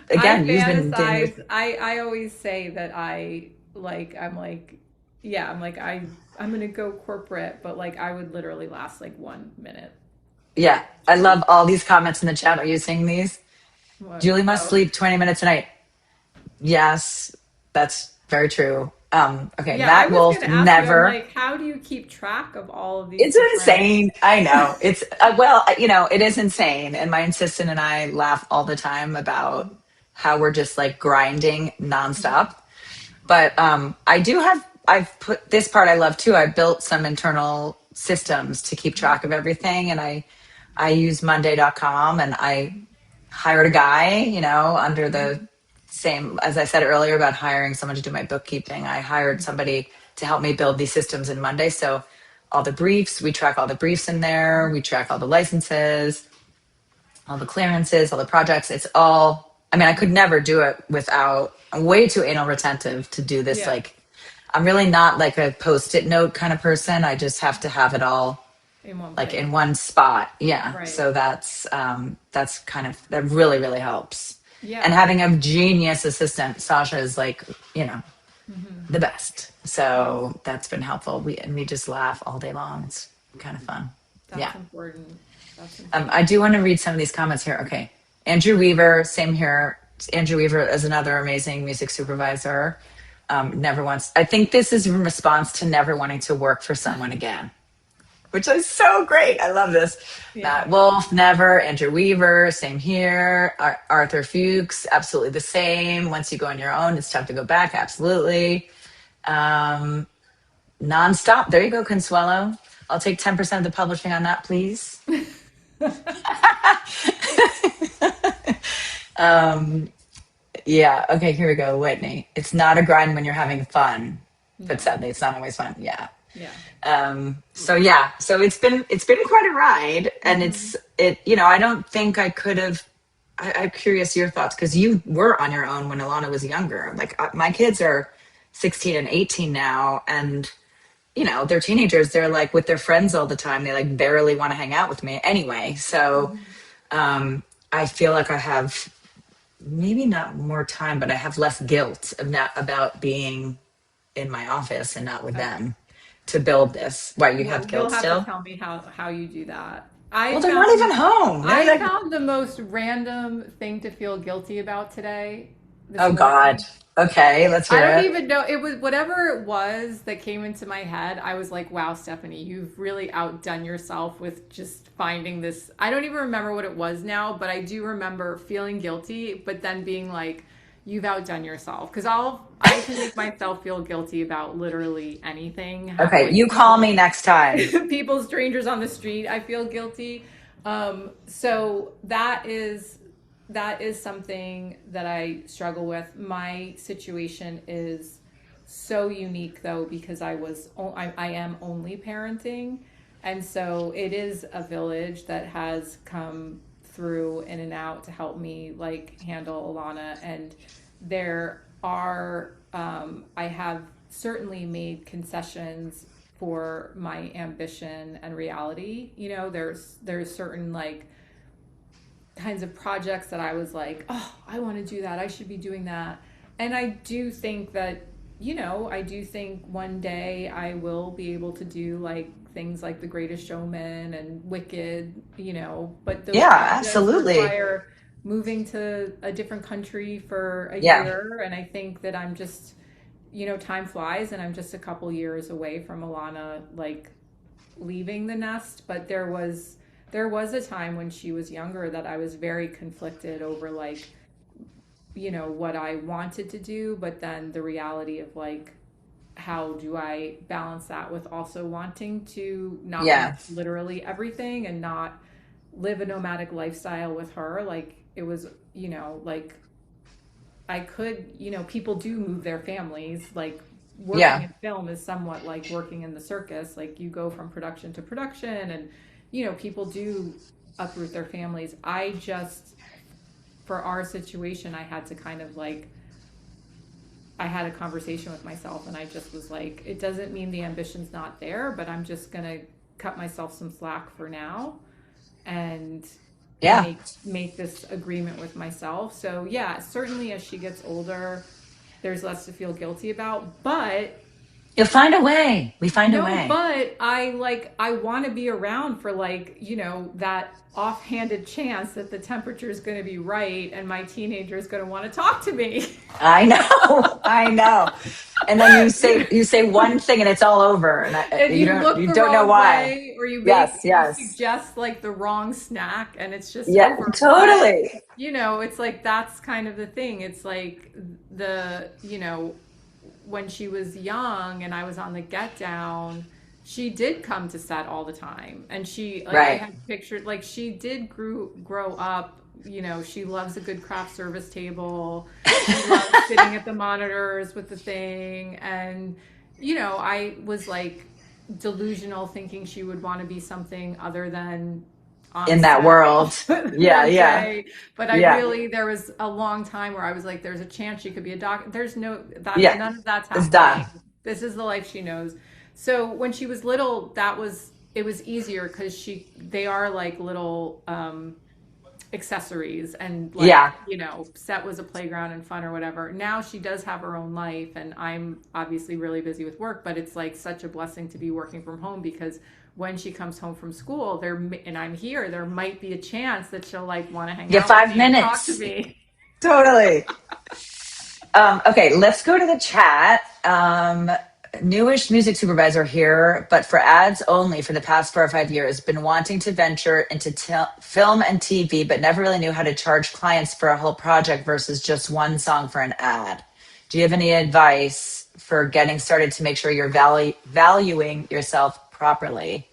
been doing this. fantasize. I always say that I'm like, yeah, I'm gonna go corporate, but like I would literally last like 1 minute. Yeah. I love all these comments in the chat. Are you seeing these? What? Julie must Oh. sleep 20 minutes a night. Yes, that's very true. Okay, Yeah, I Matt was Wolf, gonna ask you, I'm never. like, how do you keep track of all of these It's different insane. I know. It's well, it is insane. And my assistant and I laugh all the time about how we're just like grinding nonstop. But I've put this part I love too. I built some internal systems to keep track of everything. And I use Monday.com, and I hired a guy, under the same, as I said earlier about hiring someone to do my bookkeeping. I hired somebody to help me build these systems in Monday. So all the briefs, we track all the briefs in there. We track all the licenses, all the clearances, all the projects. It's all, I mean, I could never do it without, I'm way too anal retentive to do this. Yeah, Like, I'm really not like a post-it note kind of person. I just have to have it all in one like place. in one spot. Yeah. Right. So that's kind of, that really, really helps. And Yeah. having a genius assistant, Sasha, is like, you know, Hmm. the best. So that's been helpful. We just laugh all day long. It's kind of fun. Yeah. That's important. That's I important. do want to read some of these comments here. Okay. Andrew Weaver, same here. Andrew Weaver is another amazing music supervisor. Never once, I think this is in response to never wanting to work for someone again, which is so great. I love this. Yeah. Matt Wolf, never. Andrew Weaver, same here. Arthur Fuchs, absolutely the same. Once you go on your own, it's tough to go back. Absolutely. Um, Nonstop. There you go, Consuelo. I'll take 10% of the publishing on that, please. Yeah. Okay, here we go. Whitney. It's not a grind when you're having fun, but No. sadly, it's not always fun. Yeah. Yeah. So yeah, so it's been quite a ride, and Hmm. I don't think I could have. I'm curious your thoughts, because you were on your own when Alana was younger. Like, my kids are 16 and 18 now, and they're teenagers. They're like with their friends all the time. They like barely want to hang out with me anyway. So I feel like I have maybe not more time, but I have less guilt of not about being in my office and not with Okay. them to build this. Why, you have Well, you'll guilt have to still? tell me how you do that. Well, they're not even home. They're I like, found the most random thing to feel guilty about today, this oh God. morning. Okay, let's I hear don't it. even know. It was whatever it was that came into my head. I was like, wow, Stephanie, you've really outdone yourself with just finding this. I don't even remember what it was now, but I do remember feeling guilty, but then being like, you've outdone yourself. Because I can make myself feel guilty about literally anything. Okay, Like you call me next time. people, strangers on the street, I feel guilty. So that is something that I struggle with. My situation is so unique though, because I am only parenting, and so it is a village that has come through in and out to help me like handle Alana. And there are I have certainly made concessions for my ambition and reality. There's certain like kinds of projects that I was like, oh, I want to do that. I should be doing that. And I do think that, I do think one day I will be able to do like things like The Greatest Showman and Wicked, but those Yeah, projects absolutely. require moving to a different country for a Yeah. year. And I think that I'm just, time flies and I'm just a couple years away from Alana, like leaving the nest. But there was a time when she was younger that I was very conflicted over like, what I wanted to do, but then the reality of like, how do I balance that with also wanting to not miss Yeah. literally everything and not live a nomadic lifestyle with her? Like it was, like I could, people do move their families. Like working Yeah. in film is somewhat like working in the circus. Like you go from production to production and, people do uproot their families. I just, for our situation, I had to kind of like, I had a conversation with myself and I just was like, it doesn't mean the ambition's not there, but I'm just going to cut myself some slack for now and Yeah. make this agreement with myself. So yeah, certainly as she gets older, there's less to feel guilty about, but You'll find a way. We find a no, way. but I want to be around for like, that offhanded chance that the temperature is going to be right and my teenager is going to want to talk to me. I know. I know. And then you You know, say one thing and it's all over, and and you look you the don't know wrong why. way or Yes. you Yes. suggest like the wrong snack and it's just Yeah. over. But Totally. it's like that's kind of the thing. It's like the when she was young and I was on the Get Down, she did come to set all the time. And she like I Right. had pictured like she did grow up, she loves a good craft service table. She loves sitting at the monitors with the thing. And, I was like delusional thinking she would want to be something other than on In that set world. all, Yeah. all Yeah. day. But Yeah. there was a long time where I was like, there's a chance she could be a doc. There's no, that's Yeah. none of that's It's done. happening. This is the life she knows. So when she was little, it was easier because they are like little, accessories and like Yeah. set was a playground and fun or whatever. Now she does have her own life and I'm obviously really busy with work, but it's like such a blessing to be working from home because when she comes home from school and I'm here, there might be a chance that she'll like want to hang Get out with five me and talk to minutes. me. Totally. Okay, let's go to the chat. Newish music supervisor here, but for ads only for the past 4 or 5 years. Been wanting to venture into film and TV, but never really knew how to charge clients for a whole project versus just one song for an ad. Do you have any advice for getting started to make sure you're valuing yourself properly?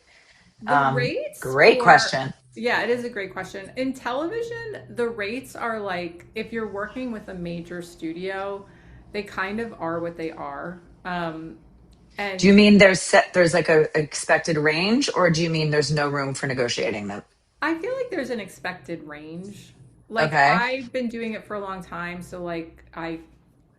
The rates Great for, question. yeah, it is a great question. In television, the rates are like, if you're working with a major studio, they kind of are what they are. Do you And mean there's like a expected range, or do you mean there's no room for negotiating them? I feel like there's an expected range. Like Okay. I've been doing it for a long time, so like I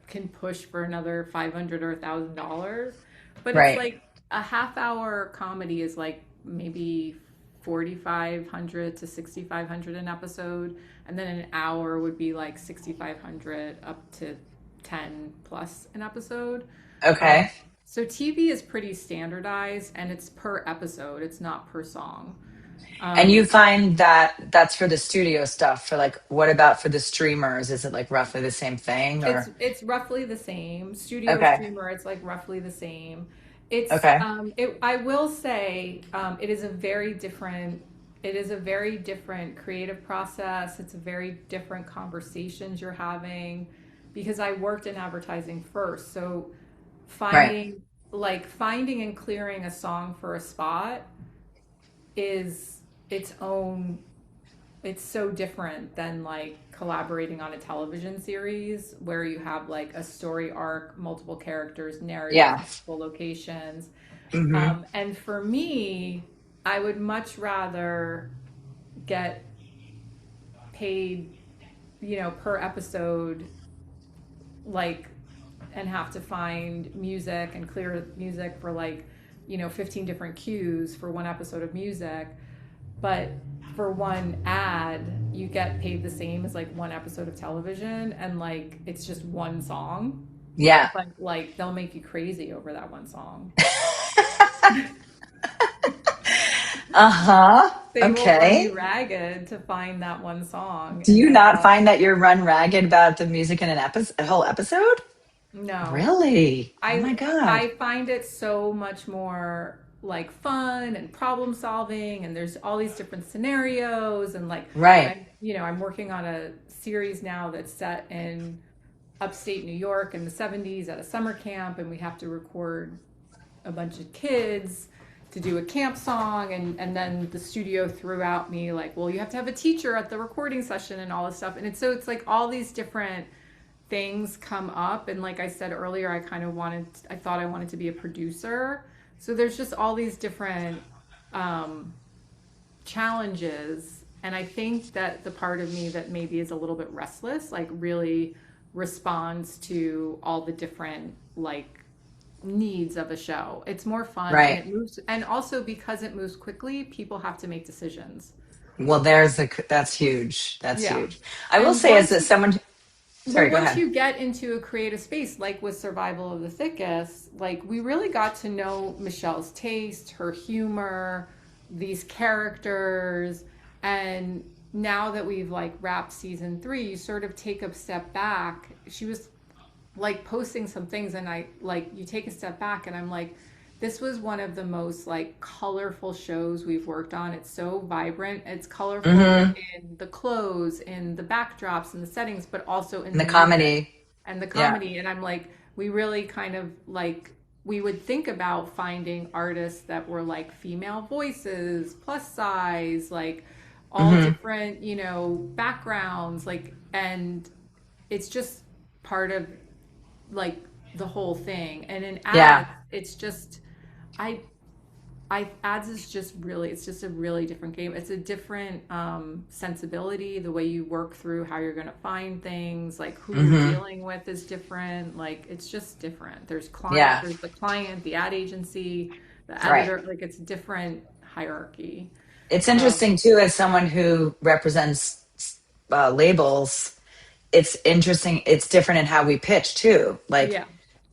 can push for another 500 or $1,000. But it's Right. like a half hour comedy is like maybe 4,500 to 6,500 an episode, and then an hour would be like 6,500 up to 10 plus an episode. Um, Okay. so TV is pretty standardized and it's per episode, it's not per song. And you Um, find that that's for the studio stuff. For like, what about for the streamers? Is it like roughly the same thing, or? it's roughly the same. Studio Okay. streamer, it's like roughly the same. Okay. I will say, it is a very different creative process. It's a very different conversations you're having because I worked in advertising first. So Right. finding and clearing a song for a spot is its own, it's so different than like collaborating on a television series where you have like a story arc, multiple characters, narrative, Yeah. multiple locations. Hmm. And for me, I would much rather get paid, per episode, like, and have to find music and clear music for like, 15 different cues for one episode of music. But for one ad, you get paid the same as like one episode of television, and like it's just one song, Yeah. but like they'll make you crazy over that one song. Uh-huh. They will run you Okay. ragged to find that one song. Do And you not so, find that you're run ragged about the music in an episode, a whole episode? no. Really? Oh I my God. I find it so much more like fun and problem solving, and there's all these different scenarios, and like Right. I'm working on a series now that's set in upstate New York in the 70s at a summer camp, and we have to record a bunch of kids to do a camp song, and then the studio threw out me like, well, you have to have a teacher at the recording session and all this stuff. And it's like all these different things come up, and like I said earlier, I thought I wanted to be a producer. So there's just all these different um, challenges, and I think that the part of me that maybe is a little bit restless like really responds to all the different like needs of a show. It's more fun, and Right. it moves, and also because it moves quickly, people have to make decisions. Well, that's huge. That's Yeah. huge. I will And say as that someone, well, sorry, go once ahead. you get into a creative space, like with Survival of the Thickest, like we really got to know Michelle's taste, her humor, these characters. And now that we've like wrapped season 3, you sort of take a step back. She was like posting some things, and I like, you take a step back and I'm like, this was one of the most like colorful shows we've worked on. It's so vibrant. It's colorful Mm-hmm. in the clothes, in the backdrops and the settings, but also in And the the music comedy. and the Yeah. comedy. And I'm like, we really kind of like, we would think about finding artists that were like female voices, plus size, like all Mm-hmm. different, backgrounds, like, and it's just part of like the whole thing. And in Yeah. ads, it's just I I ads is just really, it's just a really different game. It's a different sensibility. The way you work through how you're going to find things, like who you're Mm-hmm. dealing with is different. Like it's just different. Yeah. There's the client, the ad agency, the Right. editor. Like it's different hierarchy. It's Um, interesting too, as someone who represents labels, it's interesting. It's different in how we pitch too. Like, yeah,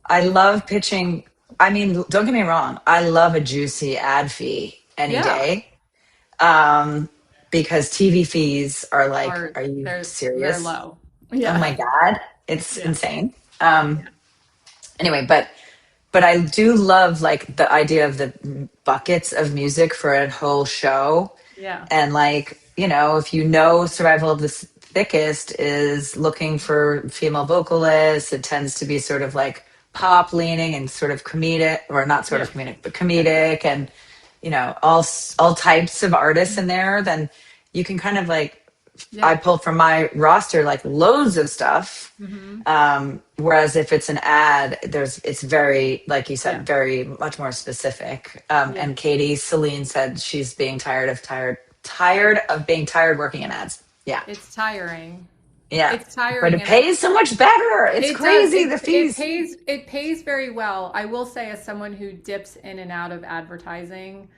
I love pitching. I mean, don't get me wrong. I love a juicy ad fee any yeah. day. Um, because TV fees are like, Or are you they're serious? low. Oh Yeah, my God. It's yeah, insane. yeah, Anyway, but I do love like the idea of the buckets of music for a whole show. yeah, And like, if you know Survival of the Thickest is looking for female vocalists, it tends to be sort of like pop leaning and sort of comedic, or not sort yeah, of comedic, but yeah, comedic, and all types of artists in there. Then you can kind of like, I yeah. pull from my roster like loads of stuff. Hmm. Whereas if it's an ad, it's very, like you Yeah, said, very much more specific. yeah. And Katie Celine said she's being tired of being tired working in ads. Yeah. It's tiring. Yeah. It's But tiring, it and I pays so much better. It's it does crazy. The fees. it pays very well. I will say, as someone who dips in and out of advertising,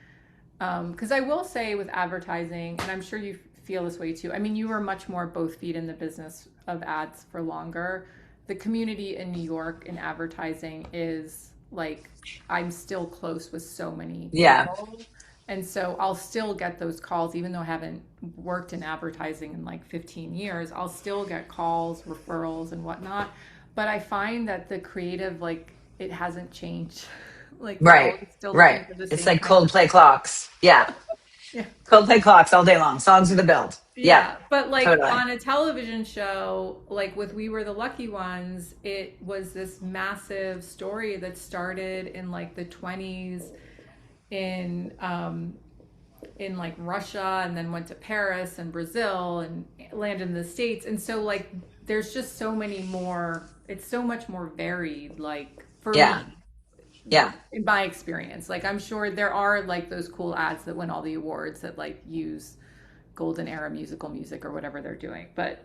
because I will say with advertising, and I'm sure you feel this way too. I mean, you were much more both feet in the business of ads for longer. The community in New York in advertising is like, I'm still close with so many Yeah. people. And so I'll still get those calls, even though I haven't worked in advertising in like 15 years. I'll still get calls, referrals, and whatnot. But I find that the creative, like, it hasn't changed. Like, we're Right. always still looking Right. for the It's same like kinds of Coldplay things. clocks. Yeah. Yeah. Coldplay clocks all day long. Songs of the build. Yeah. Yeah, but like Totally. on a television show, like with We Were the Lucky Ones, it was this massive story that started in like the 20s in like Russia, and then went to Paris and Brazil and landed in the States. And so like there's just so many more, it's so much more varied, like for Yeah. me, Yeah. in my experience. Like I'm sure there are like those cool ads that win all the awards that like use golden era musical music or whatever they're doing. But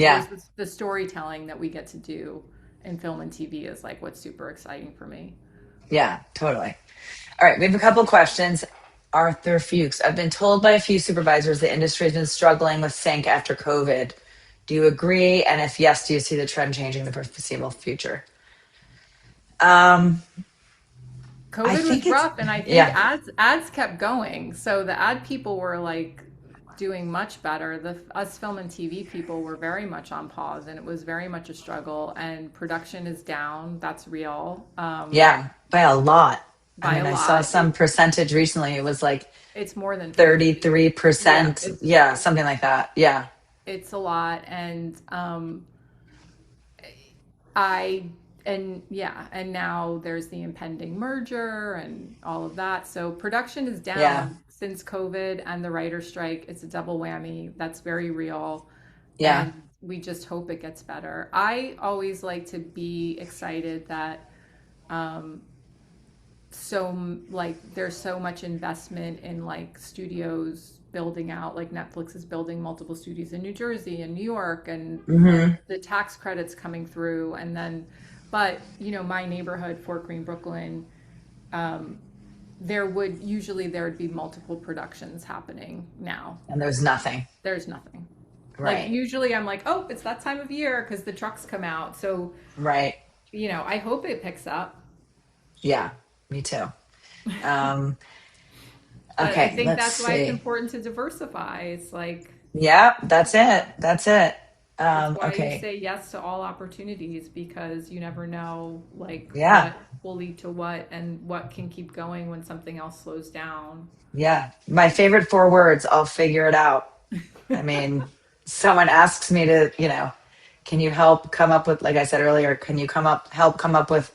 there's Yeah. the storytelling that we get to do in film and TV is like what's super exciting for me. Yeah. Totally. All right, we have a couple questions. Arthur Fuchs. I've been told by a few supervisors the industry has been struggling with sync after COVID. Do you agree? And if yes, do you see the trend changing in the foreseeable future? Um, I COVID was think it's, rough, and I think yeah, ads kept going. So the ad people were like doing much better. The us film and TV people were very much on pause, and it was very much a struggle. And production is down. That's real, yeah, by a lot. I by a mean, I saw lot. some percentage recently. It was like It's more than 50. Yeah, 33%. Yeah, something like that. Yeah. it's a lot, and I and yeah, and now there's the impending merger and all of that. So production is Yeah. down since COVID and the writer's strike. It's a double whammy. That's very real. Yeah. And we just hope it gets better. I always like to be excited that um, like there's so much investment in like studios building out, like Netflix is building multiple studios in New Jersey and New York, and Hmm. the tax credits coming through. And then but my neighborhood, Fort Greene, Brooklyn, um, there would be multiple productions happening now. And there's nothing. There's nothing. Like Right. usually I'm like, oh, it's that time of year because the trucks come out. So Right. I hope it picks up. Yeah. Me too. Um, But I okay. think Let's that's why it's see. important to diversify. It's like, Yeah. That's it. That's it. it's why you Okay. say yes to all opportunities, because you never know like Yeah. what will lead to what, and what can keep going when something else slows down. Yeah. My favorite four words, I'll figure it out. I mean, someone asks me to, can you help come up with, like I said earlier, can you help come up with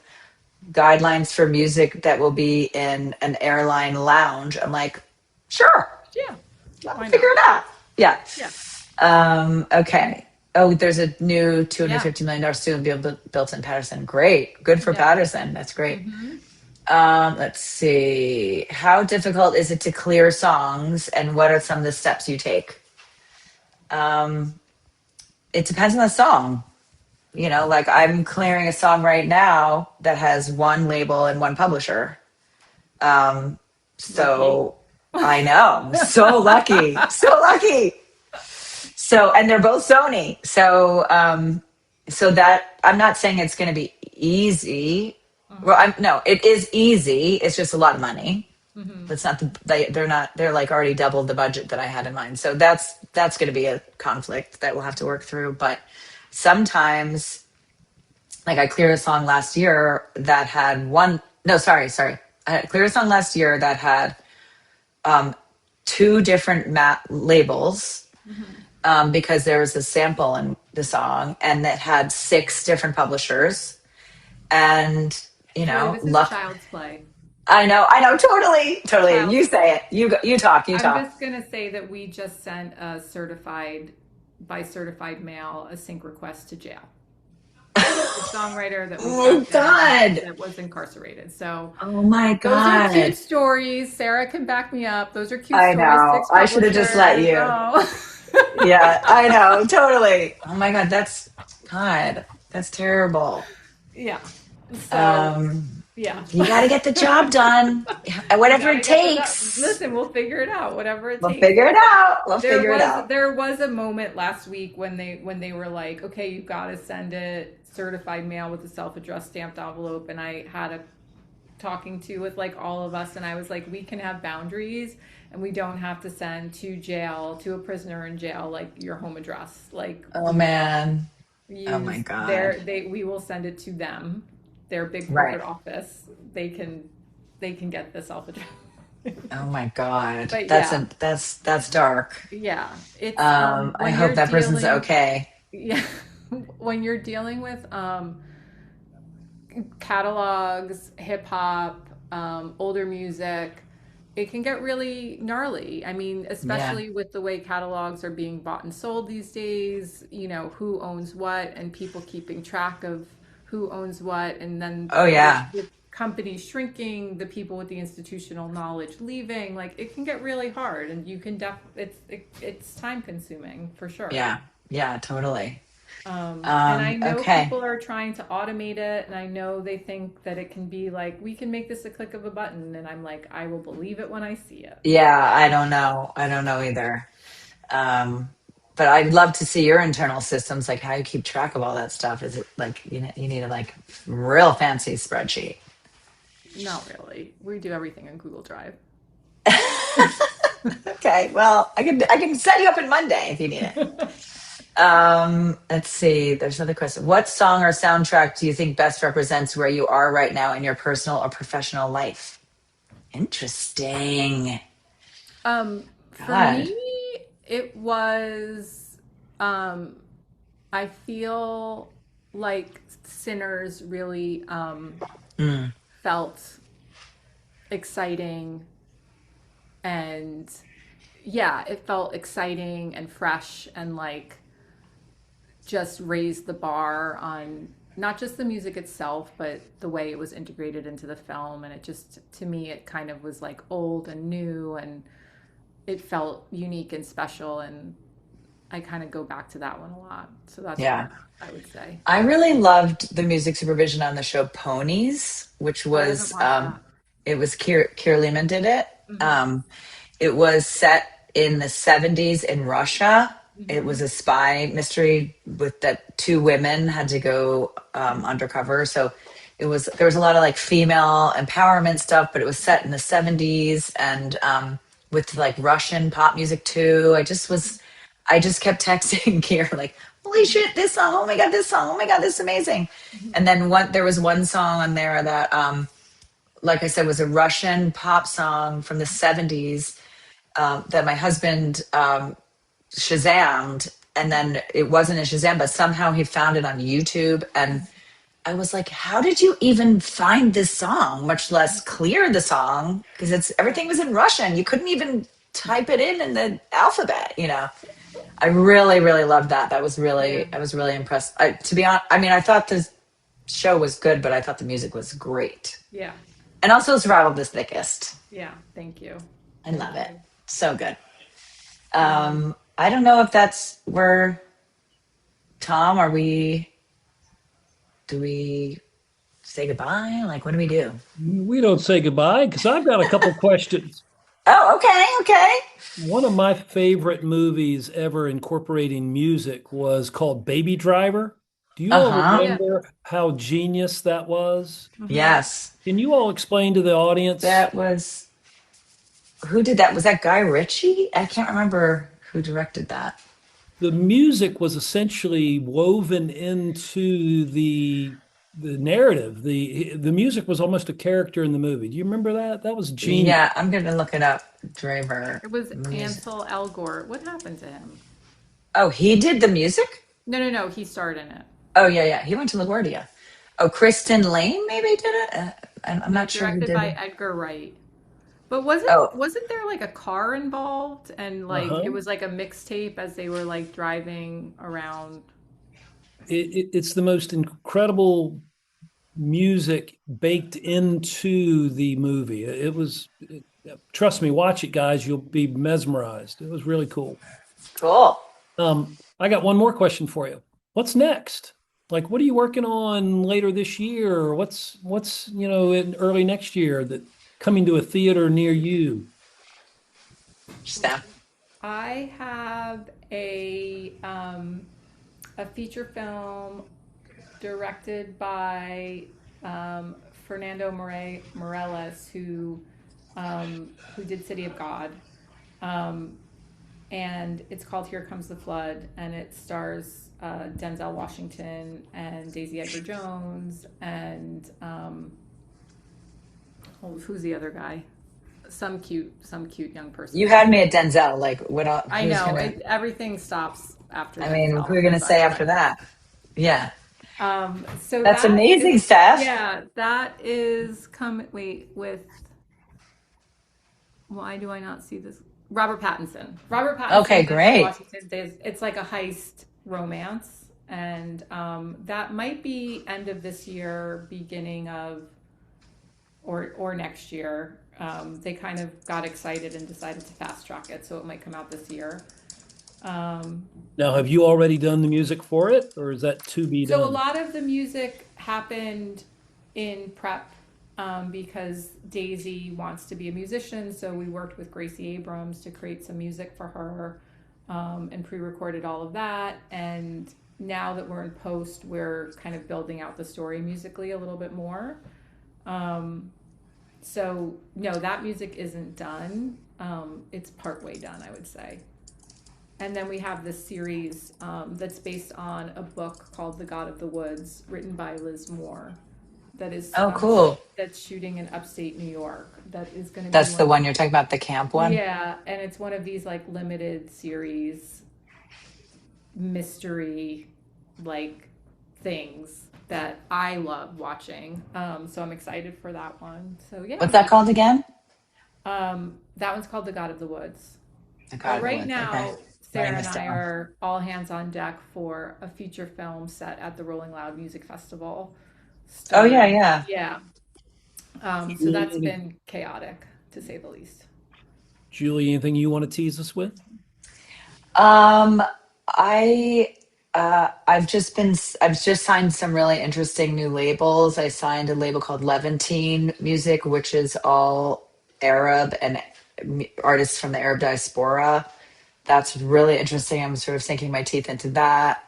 guidelines for music that will be in an airline lounge? I'm like, sure, Yeah, I'll why figure not? it out. Yeah. Yeah, Okay. Oh, there's a new yeah, $250 million studio built in Patterson. Great. Good for yeah. Patterson. That's great. Hmm. Let's see. How difficult is it to clear songs, and what are some of the steps you take? Um, it depends on the song. Like I'm clearing a song right now that has one label and one publisher. Um, Lucky. so I know, so lucky, so lucky. So, and they're both Sony. So that I'm not saying it's going to be easy. Well, Hmm. no, it is easy. It's just a lot of money. Hmm. That's not they're not, they're like already doubled the budget that I had in mind. So that's going to be a conflict that we'll have to work through. But sometimes, like I cleared a song last year that had one, no, sorry. I cleared a song last year that had um, two different labels, Hmm. because there was a sample in the song and that had six different publishers. And, Julie, this is luck. child's play. I know, totally. You Child's say it. You talk, you I'm talk. just gonna say that we just sent a certified mail, a sync request to jail. The songwriter that we Oh tracked down God. that was incarcerated. So Oh my those are cute God. stories. Sarah can back me up. Those are cute I stories. know. Six I should have just let publishers. you. Oh, Yeah, I know, totally. Oh my God, God, that's terrible. yeah. So Um, yeah. you got to get the job done, We whatever gotta it get the job. takes. Listen, we'll figure it out. Whatever it We'll takes. figure it out. We'll There figure it was out. there was a moment last week when they were like, okay, you got to send it certified mail with a self-addressed stamped envelope, and I had a talking to with like all of us, and I was like, we can have boundaries, and we don't have to send to jail, to a prisoner in jail, like your home address. Like Oh we man. Oh my use God. we will send it to them, their big Right. corporate office. They can get the self-address. Oh my God. But yeah, That's dark. yeah, it's I when hope you're that person's dealing, okay. yeah, when you're dealing with catalogs, hip hop, older music, it can get really gnarly. I mean, Yeah. especially with the way catalogs are being bought and sold these days, who owns what, and people keeping track of who owns what, and then Oh yeah. the companies shrinking, the people with the institutional knowledge leaving. Like it can get really hard, and you can it's time consuming for sure. Yeah. Yeah, totally. And I know Okay. people are trying to automate it, and I know they think that it can be like, we can make this a click of a button, and I'm like, I will believe it when I see it. Yeah, I don't know. I don't know either. Um, but I'd love to see your internal systems, like how you keep track of all that stuff. Is it like you need a like real fancy spreadsheet? Not really. We do everything in Google Drive. Okay, well, I can set you up on Monday if you need it. Let's see. There's another question. What song or soundtrack do you think best represents where you are right now in your personal or professional life? Interesting. For me, God. it was, um, I feel like Sinners really Mm, felt exciting and yeah, it felt exciting and fresh and like just raised the bar on not just the music itself, but the way it was integrated into the film. And it just, to me, it kind of was like old and new and it felt unique and special. And I kind of go back to that one a lot. So that's yeah. one I would say. I really loved the music supervision on the show Ponies, which I haven't was watched that. it was Keir Lehman did it. Hmm. Um, it was set in the 70s in Russia. It Hmm. was a spy mystery with that two women had to go undercover. So there was a lot of like female empowerment stuff, but it was set in the 70s and with like Russian pop music too. I just kept texting Kier like, "Holy shit, this song! Oh my god, this song! Oh my god, this is amazing!" And then there was one song on there that, like I said, was a Russian pop song from the 70s that my husband Shazammed, and then it wasn't in Shazam, but somehow he found it on YouTube. And I was like, how did you even find this song, much less clear the song? Because everything was in Russian. You couldn't even type it in the alphabet, you know. I really, really loved that. Yeah. I was really impressed. To be honest, I mean, I thought the show was good, but I thought the music was great. Yeah. And also Survival of the Thickest. Yeah. Thank you. I Thank love it. you. So good. Um, I don't know if that's where Tom, do we say goodbye? Like, what do we do? We don't say goodbye because I've got a couple questions. Oh, okay, okay. One of my favorite movies ever incorporating music was called Baby Driver. Do you Uh all oh, huh. yeah. remember how genius that was? Hmm. Yes. Can you all explain to the audience? That was, who did that? Was that Guy Ritchie? I can't remember who directed that. The music was essentially woven into the narrative. The music was almost a character in the movie. Do you remember that? That was genius. Yeah, I'm going to look it up. Driver It was music. Ansel Elgort. What happened to him? Oh, he did the music? No, no, no. He starred in it. Oh, yeah, yeah. He went to LaGuardia. Oh, Kristen Lane maybe did it? I'm No, not sure who directed did by it. Edgar Wright. But wasn't Oh, wasn't there like a car involved and like it Uh-huh. was like a mixtape as they were like driving around? It's the most incredible music baked into the movie. Trust me, watch it, guys. You'll be mesmerized. It was really cool. cool. I got one more question for you. What's next? Like, what are you working on later this year? Or what's in early next year that coming to a theater near you? Snap. I have a feature film directed by Fernando Morales, who did City of God, um, and it's called Here Comes the Flood, and it stars Denzel Washington and Daisy Edgar Jones and who's the other guy? Some cute young person. You had me at Denzel. Like, what else? I Who's know gonna? everything stops after I mean, who Denzel are gonna because say I after like him. that? Yeah, So that's that amazing, is, Steph. yeah, that is come wait with why do I not see this? Robert Pattinson. Robert Okay, Pattinson, Denzel great. Washington. It's like a heist romance, and that might be end of this year, beginning of or next year. They kind of got excited and decided to fast track it, so it might come out this year. Um, Now, have you already done the music for it, or is that to be So a done? lot of the music happened in prep because Daisy wants to be a musician. So we worked with Gracie Abrams to create some music for her and pre-recorded all of that. And now that we're in post, we're kind of building out the story musically a little bit more. Um, So no, that music isn't done. It's partway done, I would say. And then we have this series that's based on a book called The God of the Woods, written by Liz Moore, that is Oh, cool. that's shooting in upstate New York. That is going to be That's one the of, one you're talking about, the camp one? yeah, and it's one of these like limited series mystery like things that I love watching. So I'm excited for that one. So yeah, What's that called again? that one's called The God of the Woods. The God But of the right Woods. Okay. now, Writing Sarah and this I down. are all hands on deck for a feature film set at the Rolling Loud Music Festival, Oh, yeah, starring, yeah. yeah. So that's Julie, been chaotic to say the least. Julie, anything you want to tease us with? Um, I I've just signed some really interesting new labels. I signed a label called Levantine Music, which is all Arab and artists from the Arab diaspora. That's really interesting. I'm sort of sinking my teeth into that.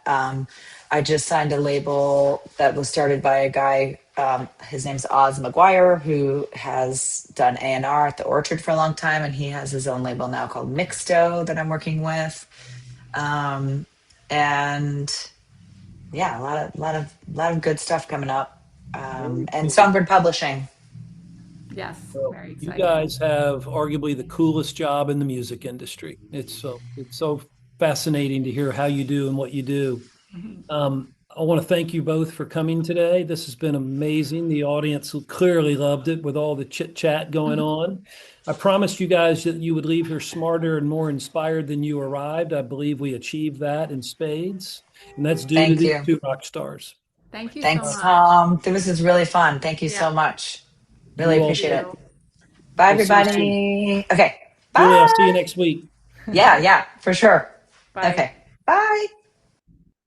I just signed a label that was started by a guy. His name's Oz McGuire, who has done A&R at the Orchard for a long time, and he has his own label now called Mixto that I'm working with. Um, and yeah, lot of good stuff coming up. Very And cool. Songbird Publishing. Yes, Well, very you exciting. guys have arguably the coolest job in the music industry. It's so fascinating to hear how you do and what you do. Mhm. I want to thank you both for coming today. This has been amazing. The audience clearly loved it with all the chit chat going on. I promised you guys that you would leave here smarter and more inspired than you arrived. I believe we achieved that in spades, and that's due to Thank these you. two rock stars. Thank you so Thanks, much. Tom. This is really fun. Thank you Yeah, so much. Really You all, thank appreciate it. you. Bye, we'll see you soon. everybody. Okay. Julie, I'll see you Bye. next week. Yeah, yeah, for sure. Bye. Okay. Bye.